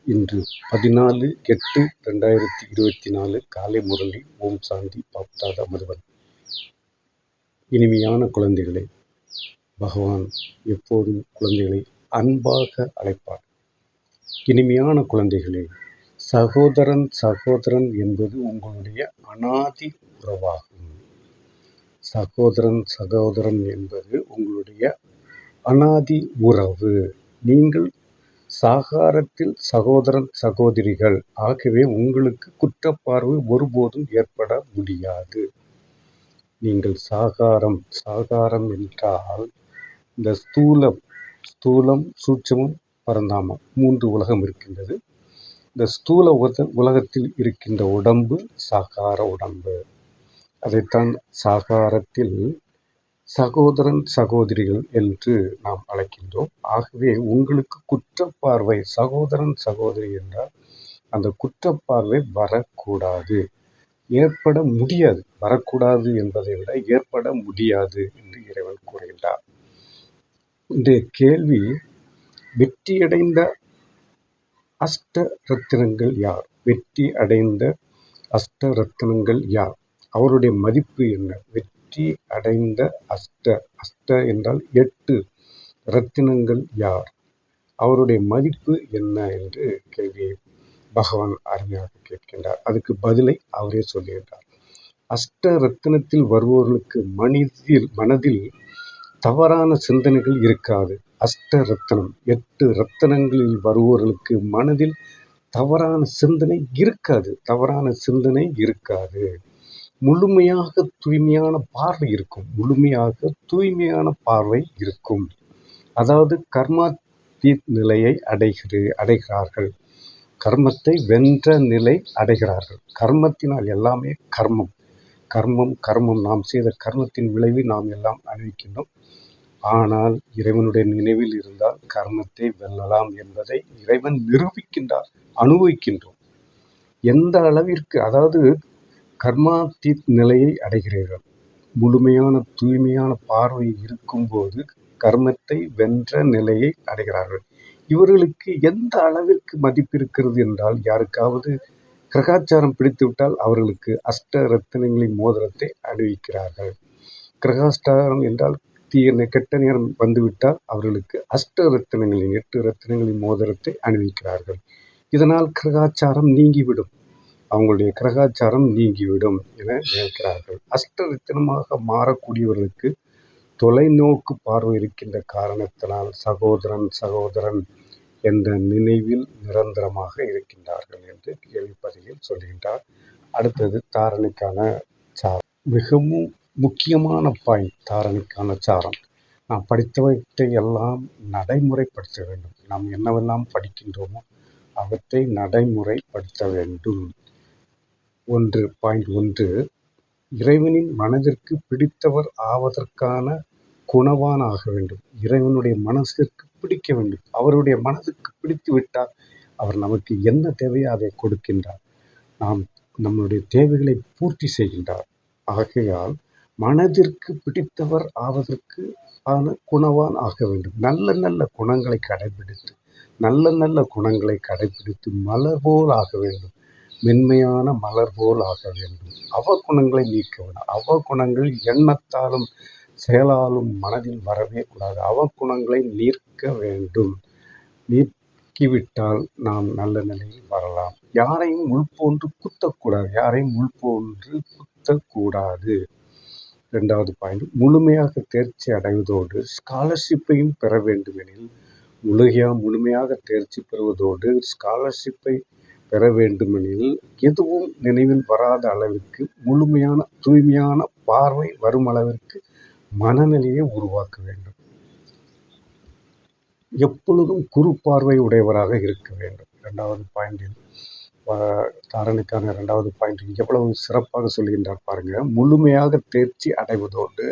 இன்று 14/8/2024 காலை முரளி. ஓம் சாந்தி. பாப்தாதா மதுபன். இனிமையான குழந்தைகளே, பகவான் எப்போதும் குழந்தைகளை அன்பாக அழைப்பார். இனிமையான குழந்தைகளே, சகோதரன் சகோதரன் என்பது உங்களுடைய அனாதி உறவாகும். சகோதரன் சகோதரன் என்பது உங்களுடைய அனாதி உறவு. நீங்கள் சாகாரத்தில் சகோதரன் சகோதரிகள். ஆகவே உங்களுக்கு குற்றப்பார்வை ஒருபோதும் ஏற்பட முடியாது. நீங்கள் சாகாரம் என்றால் இந்த ஸ்தூலம் சூட்சமம் பரந்தாமம் 3 உலகம் இருக்கின்றது. இந்த ஸ்தூல உலகத்தில் இருக்கின்ற உடம்பு சாகார உடம்பு. அதைத்தான் சாகாரத்தில் சகோதரன் சகோதரிகள் என்று நாம் அழைக்கின்றோம். ஆகவே உங்களுக்கு குற்றப்பார்வை சகோதரன் சகோதரி என்றால் அந்த குற்றப்பார்வை வரக்கூடாது, ஏற்பட முடியாது. வரக்கூடாது என்பதை விட ஏற்பட முடியாது என்று இறைவன் கூறுகின்றார். இந்த கேள்வி, வெற்றியடைந்த அஷ்ட ரத்தினங்கள் யார்? வெற்றி அடைந்த அஷ்ட ரத்தினங்கள் யார்? அவருடைய மதிப்பு என்ன? வெற்றி அடைந்த அஷ்ட என்றால் 8 ரத்தினங்கள் யார்? அவருடைய மதிப்பு என்ன என்று கேள்வியை பகவான் அருமையாக கேட்கின்றார். அதுக்கு பதிலை அவரே சொல்லுகின்றார். அஷ்ட ரத்தினத்தில் வருபவர்களுக்கு மனதில் தவறான சிந்தனைகள் இருக்காது. அஷ்ட ரத்தினம் 8 ரத்தினங்களில் வருபவர்களுக்கு மனதில் தவறான சிந்தனை இருக்காது. முழுமையாக தூய்மையான பார்வை இருக்கும். அதாவது கர்மாதீத் நிலையை அடைகிறார்கள். கர்மத்தை வென்ற நிலை அடைகிறார்கள். கர்மத்தினால் எல்லாமே கர்மம் நாம் செய்த கர்மத்தின் விளைவு நாம் எல்லாம் அனுபவிக்கின்றோம். ஆனால் இறைவனுடைய நினைவில் இருந்தால் கர்மத்தை வெல்லலாம் என்பதை இறைவன் நிரூபிக்கின்றார். அனுபவிக்கின்றோம். எந்த அளவிற்கு, அதாவது கர்மாதீத் நிலையை அடைகிறீர்கள். முழுமையான தூய்மையான பார்வை இருக்கும்போது கர்மத்தை வென்ற நிலையை அடைகிறார்கள். இவர்களுக்கு எந்த அளவிற்கு மதிப்பு இருக்கிறது என்றால், யாருக்காவது கிரகாச்சாரம் பிடித்துவிட்டால் அவர்களுக்கு அஷ்ட ரத்தினங்களின் மோதிரத்தை அணிவிக்கிறார்கள். கிரகாச்சாரம் என்றால் கெட்ட நேரம் வந்துவிட்டால் அவர்களுக்கு அஷ்ட ரத்தினங்களின் 8 ரத்தினங்களின் மோதிரத்தை அணிவிக்கிறார்கள். இதனால் கிரகாச்சாரம் நீங்கிவிடும், அவங்களுடைய கிரகாச்சாரம் நீங்கிவிடும் என நினைக்கிறார்கள். அஷ்ட ரத்தினமாக மாறக்கூடியவர்களுக்கு தொலைநோக்கு பார்வை இருக்கின்ற காரணத்தினால் சகோதரன் என்ற நினைவில் நிரந்தரமாக இருக்கின்றார்கள் என்று கேள்விப்பதிவில் சொல்கின்றார். அடுத்தது தாரணைக்கான சாரம். மிகவும் முக்கியமான பாயிண்ட் தாரணைக்கான சாரம். நாம் படித்தவற்றை எல்லாம் நடைமுறைப்படுத்த வேண்டும். நாம் என்னவெல்லாம் படிக்கின்றோமோ அவற்றை நடைமுறைப்படுத்த வேண்டும். 1. இறைவனின் மனதிற்கு பிடித்தவர் ஆவதற்கான குணவான் ஆக வேண்டும். இறைவனுடைய மனதிற்கு பிடிக்க வேண்டும். அவருடைய மனதுக்கு பிடித்து விட்டால் அவர் நமக்கு என்ன தேவையோ அதை கொடுக்கின்றார். நம்முடைய தேவைகளை பூர்த்தி செய்கின்றார். ஆகையால் மனதிற்கு பிடித்தவர் ஆவதற்கு குணவான் ஆக வேண்டும். நல்ல குணங்களை கடைபிடித்து மலர் போல் ஆக வேண்டும். மென்மையான மலர் போல் ஆக வேண்டும். அவகுணங்களை நீக்க வேண்டும். அவகுணங்கள் எண்ணத்தாலும் செயலாலும் மனதில் வரவே கூடாது. அவகுணங்களை நீக்க வேண்டும். நீக்கிவிட்டால் நாம் நல்ல நிலையில் வரலாம். யாரையும் உள்போன்று குத்தக்கூடாது. 2வது பாயிண்ட், முழுமையாக தேர்ச்சி அடைவதோடு ஸ்காலர்ஷிப்பையும் பெற வேண்டுமெனில் முழுமையாக தேர்ச்சி பெறுவதோடு ஸ்காலர்ஷிப்பை பெற வேண்டுமெனில் எதுவும் நினைவில் வராத அளவிற்கு முழுமையான தூய்மையான பார்வை வரும் அளவிற்கு மனநிலையை உருவாக்க வேண்டும். எப்பொழுதும் குரு பார்வை உடையவராக இருக்க வேண்டும். 2வது பாயிண்டில் தாரணைக்கான 2வது பாயிண்ட் எவ்வளவு சிறப்பாக சொல்கின்றார் பாருங்க. முழுமையாக தேர்ச்சி அடைவதோடு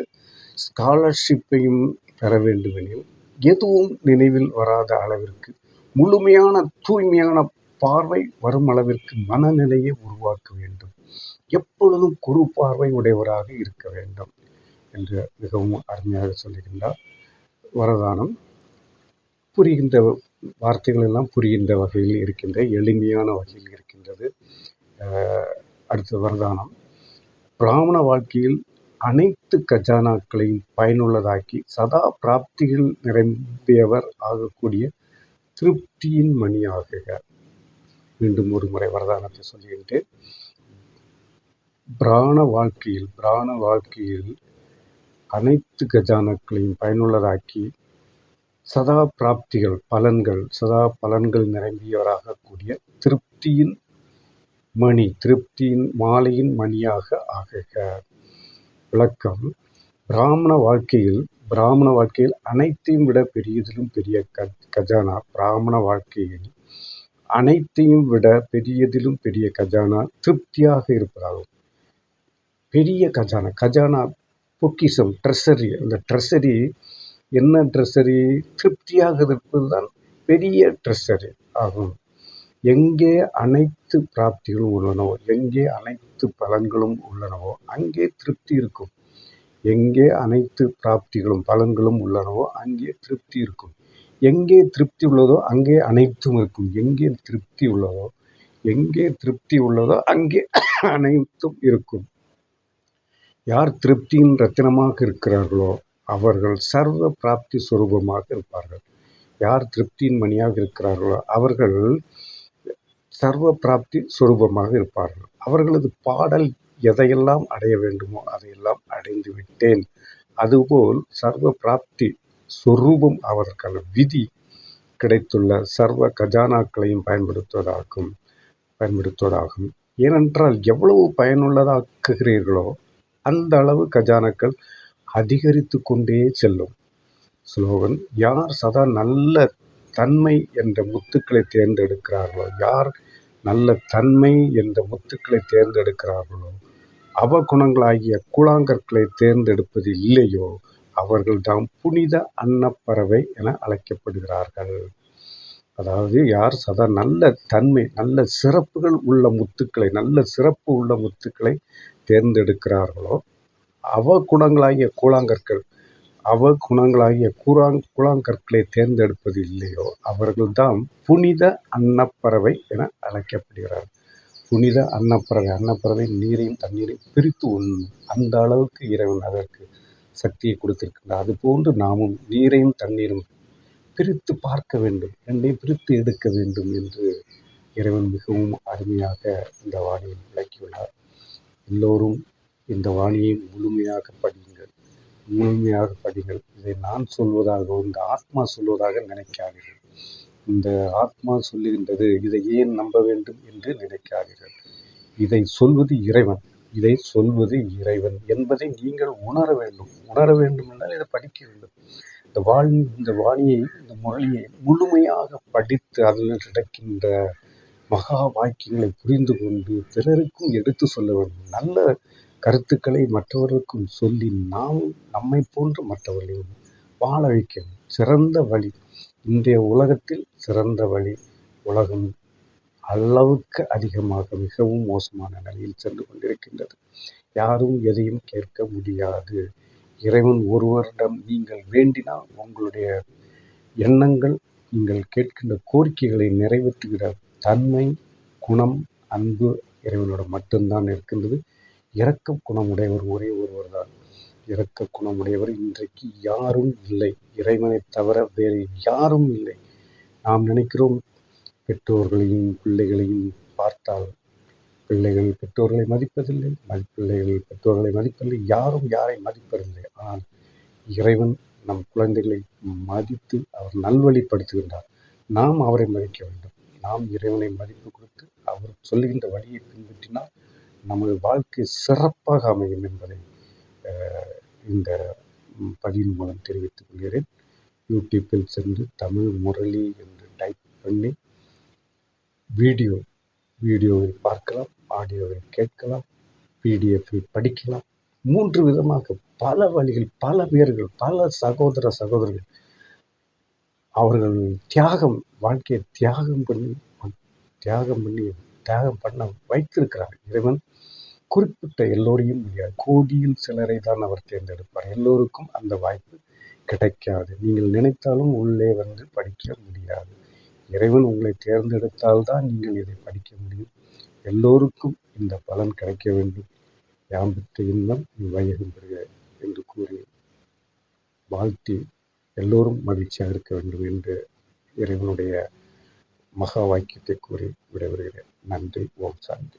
ஸ்காலர்ஷிப்பையும் பெற வேண்டுமெனில் எதுவும் நினைவில் வராத அளவிற்கு முழுமையான தூய்மையான பார்வை வரும் அளவிற்கு மனநிலையை உருவாக்க வேண்டும். எப்பொழுதும் குரு பார்வை உடையவராக இருக்க வேண்டும் என்று மிகவும் அருமையாக சொல்லுகின்றார். வரதானம். புரிகின்ற வார்த்தைகள் எல்லாம் புரிகின்ற வகையில் இருக்கின்ற எளிமையான வகையில் இருக்கின்றது. அடுத்த வரதானம். பிராமண வாழ்க்கையில் அனைத்து கஜானாக்களையும் பயனுள்ளதாக்கி சதா பிராப்திகள் நிரம்பியவர் ஆகக்கூடிய திருப்தியின் மணியாகுக. மீண்டும் ஒரு முறை வரதானத்தை சொல்லுகின்றேன். பிராண வாழ்க்கையில் அனைத்து கஜானாக்களையும் பயனுள்ளதாக்கி சதா பிராப்திகள் சதா பலன்கள் நிரம்பியவராகக்கூடிய திருப்தியின் மாலையின் மணியாக ஆகுக. விளக்கம். பிராமண வாழ்க்கையில் அனைத்தையும் விட பெரியதிலும் பெரிய கஜானா பிராமண வாழ்க்கையில் அனைத்தையும் விட பெரியதிலும் பெரிய கஜானா திருப்தியாக இருப்பதாகும். பெரிய கஜானா பொக்கிஷம், ட்ரெஸரி. அந்த ட்ரெஸரி என்ன? ட்ரெஸரி திருப்தியாக இருப்பது தான் பெரிய ட்ரெஸரி ஆகும். எங்கே அனைத்து பிராப்திகளும் உள்ளனவோ, எங்கே அனைத்து பலன்களும் உள்ளனவோ அங்கே திருப்தி இருக்கும். எங்கே அனைத்து பிராப்திகளும் பலன்களும் உள்ளனவோ அங்கே திருப்தி இருக்கும். எங்கே திருப்தி உள்ளதோ அங்கே அனைத்தும் இருக்கும். எங்கே திருப்தி உள்ளதோ அங்கே அனைத்தும் இருக்கும். யார் திருப்தியின் ரத்தினமாக இருக்கிறார்களோ அவர்கள் சர்வ பிராப்தி சுரூபமாக இருப்பார்கள். யார் திருப்தியின் மணியாக இருக்கிறார்களோ அவர்கள் சர்வ பிராப்தி சுரூபமாக இருப்பார்கள். அவர்களது பாடல் எதையெல்லாம் அடைய வேண்டுமோ அதையெல்லாம் அடைந்து விட்டேன். அதுபோல் சர்வ பிராப்தி சுரூபம் அவர்களுக்கான விதி கிடைத்துள்ள சர்வ கஜானாக்களையும் பயன்படுத்துவதாகும். ஏனென்றால் எவ்வளவு பயனுள்ளதாக்குகிறீர்களோ அந்த அளவு கஜானாக்கள் அதிகரித்து கொண்டே செல்லும். ஸ்லோகன். யார் சதா நல்ல தன்மை என்ற முத்துக்களை தேர்ந்தெடுக்கிறார்களோ அவகுணங்களாகிய கூழாங்கற்களை தேர்ந்தெடுப்பது இல்லையோ அவர்கள் தாம் புனித அன்னப்பறவை என அழைக்கப்படுகிறார்கள். அதாவது யார் சதா நல்ல தன்மை, நல்ல சிறப்புகள் உள்ள முத்துக்களை தேர்ந்தெடுக்கிறார்களோ அவகுணங்களாகிய கூழாங்கற்களை தேர்ந்தெடுப்பது இல்லையோ அவர்கள்தாம் புனித அன்னப்பறவை என அழைக்கப்படுகிறார்கள். புனித அன்னப்பறவை நீரையும் தண்ணீரையும் பிரித்து உண்ணும். அந்த அளவுக்கு இறைவன் அதற்கு சக்தியை கொடுத்திருக்கின்றார். அதுபோன்று நாமும் நீரையும் தண்ணீரும் பிரித்து பார்க்க வேண்டும், ரெண்டையும் பிரித்து எடுக்க வேண்டும் என்று இறைவன் மிகவும் அருமையாக இந்த வாணியில் விளக்கியுள்ளார். எல்லோரும் இந்த வாணியை முழுமையாக படிங்கள். இதை நான் சொல்வதாகவோ இந்த ஆத்மா சொல்வதாக நினைக்காதீர்கள். இந்த ஆத்மா சொல்லுகின்றது, இதை ஏன் நம்ப வேண்டும் என்று நினைக்காதீர்கள். இதை சொல்வது இறைவன் என்பதை நீங்கள் உணர வேண்டும் என்றால் இதை படிக்க வேண்டும். இந்த வாணியை, இந்த முரளியை முழுமையாக படித்து அதில் கிடைக்கின்ற மகா வாக்கியங்களை புரிந்து கொண்டு பிறருக்கும் எடுத்து சொல்ல வேண்டும். நல்ல கருத்துக்களை மற்றவர்களுக்கும் சொல்லி நாம் நம்மை போன்று மற்றவர்களையும் வாழ வைக்கணும். சிறந்த வழி, இன்றைய உலகத்தில் சிறந்த வழி. உலகம் அளவுக்கு அதிகமாக மிகவும் மோசமான நிலையில் சென்று கொண்டிருக்கின்றது. யாரும் எதையும் கேட்க முடியாது. இறைவன் ஒருவரிடம் நீங்கள் வேண்டினால் உங்களுடைய எண்ணங்கள், நீங்கள் கேட்கின்ற கோரிக்கைகளை நிறைவேற்றுகிற தன்மை, குணம், அன்பு இறைவனோட மட்டும்தான் இருக்கின்றது. இரக்க குணமுடையவர் ஒரே ஒருவர் தான். இரக்க குணமுடையவர் இன்றைக்கு யாரும் இல்லை. இறைவனை தவிர வேறு யாரும் இல்லை. நாம் நினைக்கிறோம் பெற்றோர்களையும் பிள்ளைகளையும் பார்த்தால் பிள்ளைகள் பெற்றோர்களை மதிப்பதில்லை, பிள்ளைகள் பெற்றோர்களை மதிப்பதில்லை, யாரும் யாரை மதிப்பதில்லை. ஆனால் இறைவன் நம் குழந்தைகளை மதித்து அவர் நல்வழிப்படுத்துகின்றார். நாம் அவரை மதிக்க வேண்டும். நாம் இறைவனை மதிப்பு கொடுத்து அவர் சொல்லுகின்ற வழியை பின்பற்றினால் நமது வாழ்க்கை சிறப்பாக அமையும் என்பதை இந்த பதிவின் மூலம் தெரிவித்துக் கொள்கிறேன். யூடியூப்பில் சென்று தமிழ் முரளி என்று டைப் பண்ணி வீடியோவில் பார்க்கலாம், ஆடியோவில் கேட்கலாம், பிடிஎஃப்பில் படிக்கலாம். 3 விதமாக பல வழிகள், பல பேர்கள், பல சகோதரர்கள் அவர்கள் வாழ்க்கையை தியாகம் பண்ண வைத்திருக்கிறார். இறைவன் குறிப்பிட்ட எல்லோரையும் முடியாது. கோடியில் சிலரை தான் அவர் தேர்ந்தெடுப்பார். எல்லோருக்கும் அந்த வாய்ப்பு கிடைக்காது. நீங்கள் நினைத்தாலும் உள்ளே வந்து படிக்க முடியாது. இறைவன் உங்களை தேர்ந்தெடுத்தால்தான் நீங்கள் இதை படிக்க முடியும். எல்லோருக்கும் இந்த பலன் கிடைக்க வேண்டும். யாம்பற்ற இன்பம் வையகம் பெறுக என்று கூறி வாழ்த்தி எல்லோரும் மகிழ்ச்சியாக இருக்க வேண்டும் என்று இறைவனுடைய மகா வாக்கியத்தை கூறி விடைபெறுகிறேன். நன்றி. ஓம் சாந்தி.